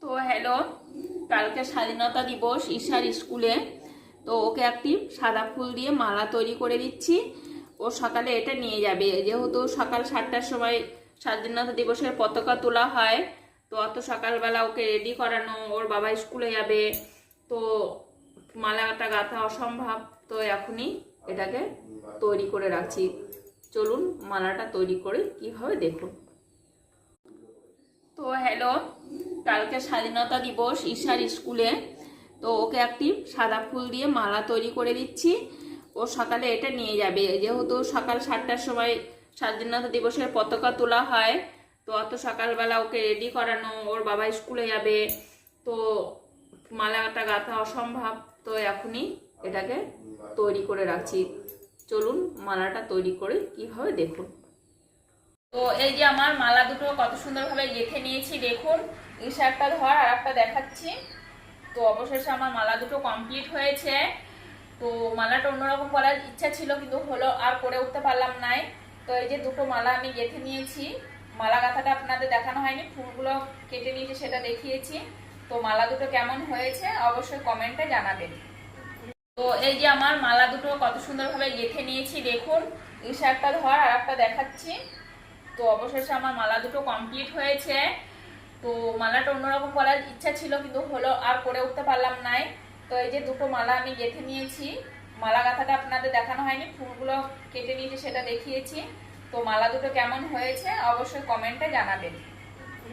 তো হ্যালো, কালকে স্বাধীনতা দিবস ঈশার স্কুলে। তো ওকে একটি সাদা ফুল দিয়ে মালা তৈরি করে দিচ্ছি। ও সকালে এটা নিয়ে যাবে, যেহেতু সকাল 7টার সময় স্বাধীনতা দিবসের পতাকা তোলা হয়। তো অত সকালবেলা ওকে রেডি করানো, ওর বাবা স্কুলে যাবে, তো মালাটা গাঁথা অসম্ভব। তো এখনই এটাকে তৈরি করে রাখছি। চলুন মালাটা তৈরি করে কিভাবে দেখুন। তো হ্যালো, কালকে স্বাধীনতা দিবস ঈশার স্কুলে। তো ওকে একটি সাদা ফুল দিয়ে মালা তৈরি করে দিচ্ছি। ও সকালে এটা নিয়ে যাবে, যেহেতু সকাল 7টার সময় স্বাধীনতা দিবসের পতাকা তোলা হয়। তো অত সকালবেলা ওকে রেডি করানো, ওর বাবা স্কুলে যাবে, তো মালাটা গাঁথা অসম্ভব। তো এখনই এটাকে তৈরি করে রাখছি। চলুন মালাটা তৈরি করে কিভাবে দেখুন। তো এই যে আমার মালা দুটো কত সুন্দরভাবে গেঁথে নিয়েছি, দেখুন। ঈশা একটা ধর আর একটা দেখাচ্ছি। তো অবশেষে আমার মালা দুটো কমপ্লিট হয়েছে। তো মালাটা অন্যরকম করার ইচ্ছা ছিল, কিন্তু হলো আর করে উঠতে পারলাম নাই। তো এই যে দুটো মালা আমি গেঁথে নিয়েছি। মালা গাঁথাটা আপনাদের দেখানো হয়নি, ফুলগুলো কেটে নিয়েছি সেটা দেখিয়েছি। তো মালা দুটো কেমন হয়েছে অবশ্যই কমেন্টে জানাবেন। তো এই যে আমার মালা দুটো কত সুন্দরভাবে গেঁথে নিয়েছি, দেখুন। ঈশা একটা ধর আর একটা দেখাচ্ছি। তো অবশেষে আমার মালা দুটো কমপ্লিট হয়েছে। তো মালাটা অন্যরকম করার ইচ্ছা ছিল, কিন্তু হলো আর করে উঠতে পারলাম নাই। তো এই যে দুটো মালা আমি গেঁথে নিয়েছি। মালা গাঁথাটা আপনাদের দেখানো হয়নি, ফুলগুলো কেটে নিয়েছি সেটা দেখিয়েছি। তো মালা দুটো কেমন হয়েছে অবশ্যই কমেন্টে জানাবেন।